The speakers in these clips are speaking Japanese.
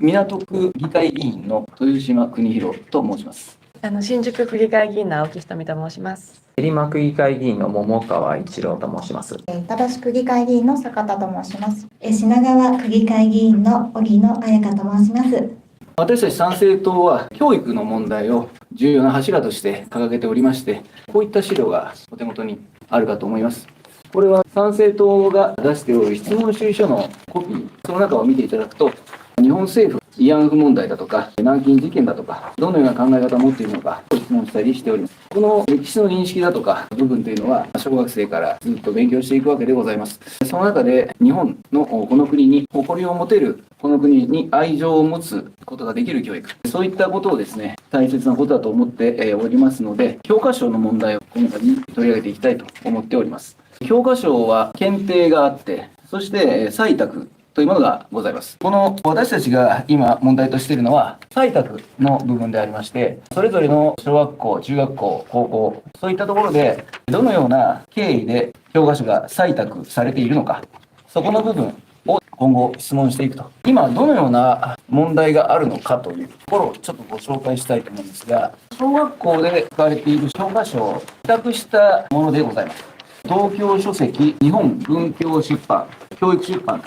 港区議会議員の豊島邦弘と申します。新宿区議会議員の青木ひとみと申します。練馬区議会議員の桃川一郎と申します。板橋区議会議員の坂田と申します。品川区議会議員の荻野彩香と申します。私たち参政党は教育の問題を重要な柱として掲げておりまして、こういった資料がお手元にあるかと思います。これは参政党が出しておる質問主意書のコピー、その中を見ていただくと、日本政府慰安婦問題だとか、南京事件だとか、どのような考え方を持っているのか、質問したりしております。この歴史の認識だとか部分というのは、小学生からずっと勉強していくわけでございます。その中で、日本のこの国に誇りを持てる、この国に愛情を持つことができる教育、そういったことをですね、大切なことだと思っておりますので、教科書の問題を今回に取り上げていきたいと思っております。教科書は検定があって、そして採択というものがございます。この私たちが今問題としているのは採択の部分でありまして、それぞれの小学校、中学校、高校、そういったところでどのような経緯で教科書が採択されているのか、そこの部分を今後質問していくと。今どのような問題があるのかというところをちょっとご紹介したいと思うんですが、小学校で使われている教科書を比較したものでございます。東京書籍、日本文教出版、教育出版、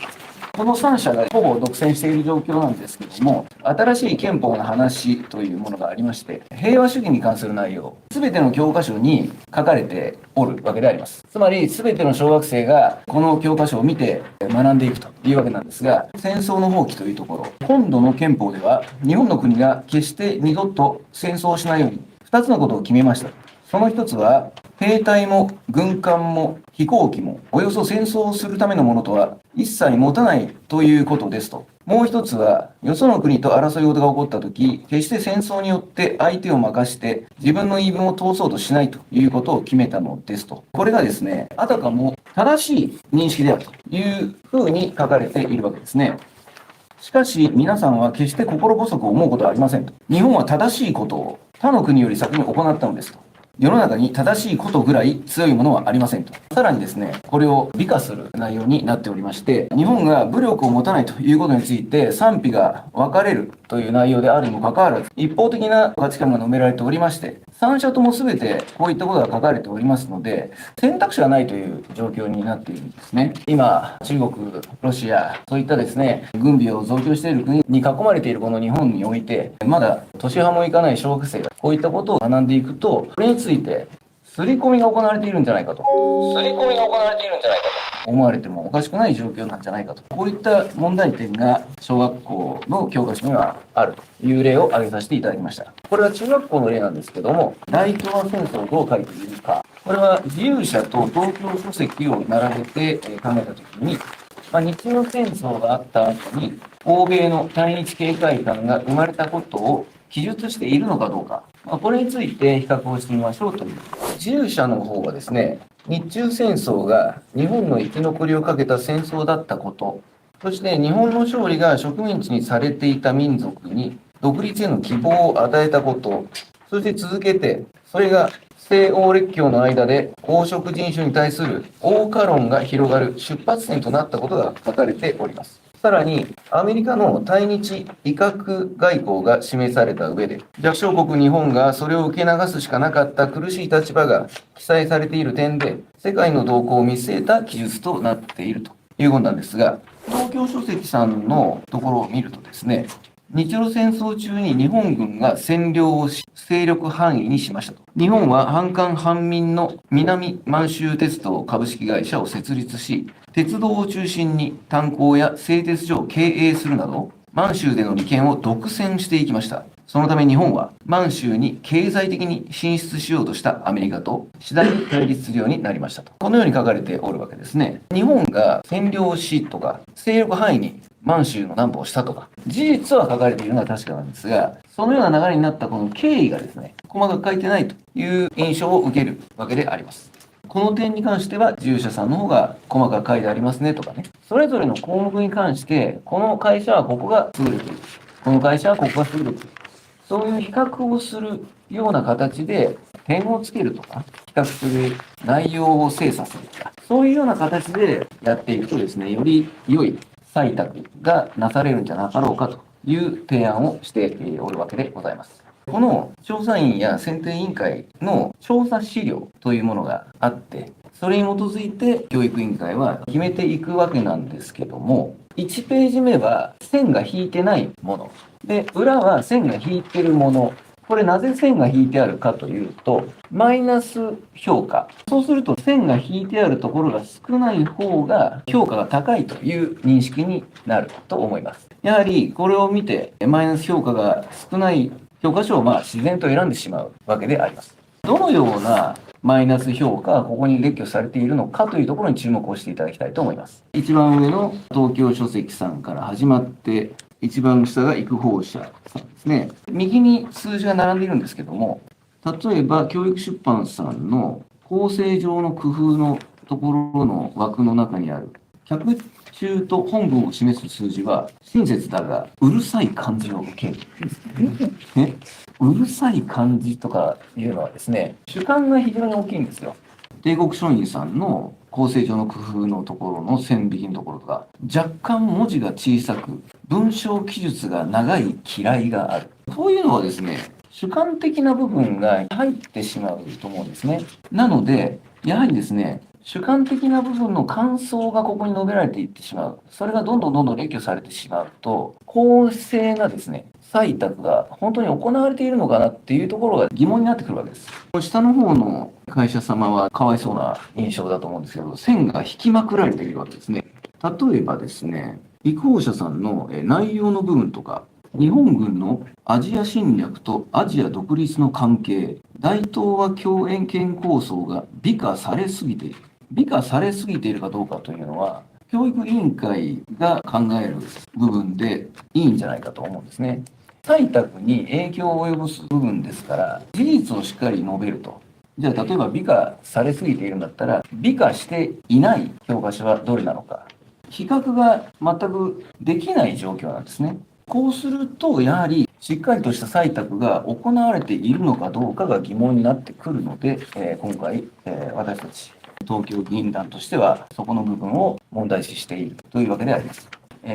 この3社がほぼ独占している状況なんですけども、新しい憲法の話というものがありまして、平和主義に関する内容、すべての教科書に書かれておるわけであります。つまり、すべての小学生がこの教科書を見て学んでいくというわけなんですが、戦争の放棄というところ、今度の憲法では、日本の国が決して二度と戦争をしないように、2つのことを決めました。その一つは、兵隊も軍艦も飛行機もおよそ戦争をするためのものとは一切持たないということですと。もう一つは、よその国と争い事が起こったとき、決して戦争によって相手を任して自分の言い分を通そうとしないということを決めたのですと。これがですね、あたかも正しい認識であるというふうに書かれているわけですね。しかし皆さんは決して心細く思うことはありませんと。日本は正しいことを他の国より先に行ったのですと。世の中に正しいことぐらい強いものはありませんと。さらにですね、これを美化する内容になっておりまして、日本が武力を持たないということについて賛否が分かれるという内容であるにもかかわらず、一方的な価値観が述べられておりまして、3社とも全てこういったことが書かれておりますので、選択肢がないという状況になっているんですね。今、中国、ロシア、そういったですね、軍備を増強している国に囲まれているこの日本において、まだ年派もいかない小学生がこういったことを学んでいくと、これについて、刷り込みが行われているんじゃないかと。思われてもおかしくない状況なんじゃないかと。こういった問題点が小学校の教科書にはあるという例を挙げさせていただきました。これは中学校の例なんですけども、大東亜戦争をどう書いているか。これは自由社と東京書籍を並べて考えたときに、日露戦争があった後に、欧米の対日警戒感が生まれたことを記述しているのかどうか。これについて比較をしてみましょうという。自由社の方はですね、日中戦争が日本の生き残りをかけた戦争だったこと、そして日本の勝利が植民地にされていた民族に独立への希望を与えたこと、そして続けて、それが西欧列強の間で黄色人種に対する欧化論が広がる出発点となったことが書かれております。さらに、アメリカの対日威嚇外交が示された上で、弱小国日本がそれを受け流すしかなかった苦しい立場が記載されている点で、世界の動向を見据えた記述となっているということなんですが、東京書籍さんのところを見るとですね、日露戦争中に日本軍が占領をし、勢力範囲にしましたと。日本は半官半民の南満州鉄道株式会社を設立し、鉄道を中心に炭鉱や製鉄所を経営するなど、満州での利権を独占していきました。そのため日本は満州に経済的に進出しようとしたアメリカと次第に対立するようになりましたと。このように書かれておるわけですね。日本が占領しとか、勢力範囲に満州の南部をしたとか、事実は書かれているのは確かなんですが、そのような流れになったこの経緯がですね、細かく書いてないという印象を受けるわけであります。この点に関しては、自由者さんの方が細かく書いてありますねとかね、それぞれの項目に関して、この会社はここが優れている、この会社はここが優れている、そういう比較をするような形で、点をつけるとか、比較する内容を精査するとか、そういうような形でやっていくとですね、より良い採択がなされるんじゃなかろうかという提案をしておるわけでございます。この調査員や選定委員会の調査資料というものがあって、それに基づいて教育委員会は決めていくわけなんですけども、1ページ目は線が引いてないもの。で、裏は線が引いてるもの。これなぜ線が引いてあるかというと、マイナス評価。そうすると線が引いてあるところが少ない方が評価が高いという認識になると思います。やはりこれを見てマイナス評価が少ない教科書を自然と選んでしまうわけであります。どのようなマイナス評価がここに列挙されているのかというところに注目をしていただきたいと思います。一番上の東京書籍さんから始まって、一番下が育法社さんですね。右に数字が並んでいるんですけども、例えば教育出版さんの構成上の工夫のところの枠の中にある脚注と本文を示す数字は親切だがうるさい漢字を受ける。ね、うるさい漢字とかいうのはですね、主観が非常に大きいんですよ。帝国書院さんの構成上の工夫のところの線引きのところとか、若干文字が小さく、文章記述が長い嫌いがある。こういうのはですね、主観的な部分が入ってしまうと思うんですね。なので、やはりですね、主観的な部分の感想がここに述べられていってしまう。それがどんどん列挙されてしまうと、公正なですね、採択が本当に行われているのかなっていうところが疑問になってくるわけです。下の方の会社様はかわいそうな印象だと思うんですけど、線が引きまくられているわけですね。例えばですね、育法社さんの内容の部分とか、日本軍のアジア侵略とアジア独立の関係、大東亜共栄圏構想が美化されすぎている。美化されすぎているかどうかというのは、教育委員会が考える部分でいいんじゃないかと思うんですね。採択に影響を及ぼす部分ですから、事実をしっかり述べると。じゃあ、例えば美化されすぎているんだったら、美化していない教科書はどれなのか。比較が全くできない状況なんですね。こうすると、やはりしっかりとした採択が行われているのかどうかが疑問になってくるので、今回、私たち東京議員団としては、そこの部分を問題視しているというわけであります。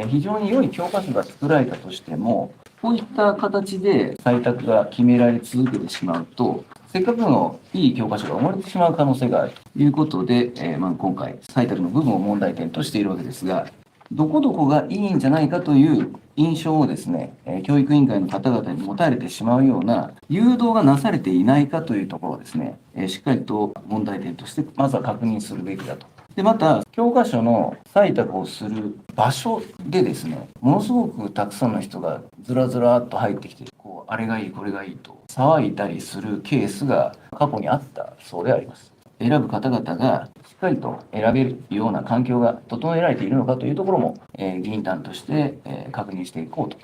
非常に良い教科書が作られたとしても、こういった形で採択が決められ続けてしまうと、せっかくのいい教科書が生まれてしまう可能性があるということで、今回、採択の部分を問題点としているわけですが、どこどこがいいんじゃないかという印象をですね、教育委員会の方々に持たれてしまうような誘導がなされていないかというところをですね、しっかりと問題点としてまずは確認するべきだと。で、また、教科書の採択をする場所でですね、ものすごくたくさんの人がずらずらっと入ってきて、あれがいい、これがいいと騒いだりするケースが過去にあったそうであります。選ぶ方々がしっかりと選べるような環境が整えられているのかというところも、議員団として、確認していこう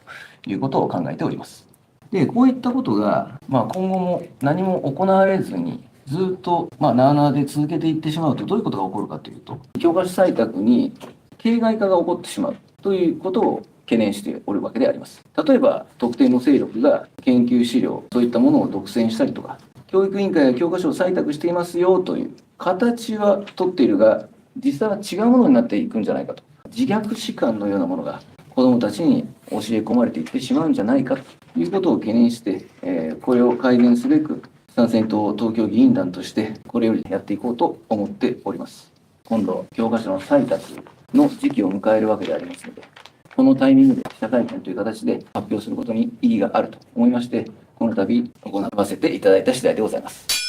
ということを考えております。で、こういったことが、今後も何も行われずに、ずっと、なあなあで続けていってしまうと、どういうことが起こるかというと、教科書採択に形骸化が起こってしまうということを懸念しておるわけであります。例えば、特定の勢力が研究資料、そういったものを独占したりとか、教育委員会が教科書を採択していますよという形は取っているが、実際は違うものになっていくんじゃないかと。自虐史観のようなものが子どもたちに教え込まれていってしまうんじゃないかということを懸念して、これを改善すべく、参戦党東京議員団としてこれよりやっていこうと思っております。今度、教科書の採択の時期を迎えるわけでありますので、このタイミングで記者会見という形で発表することに意義があると思いまして、この度行わせていただいた次第でございます。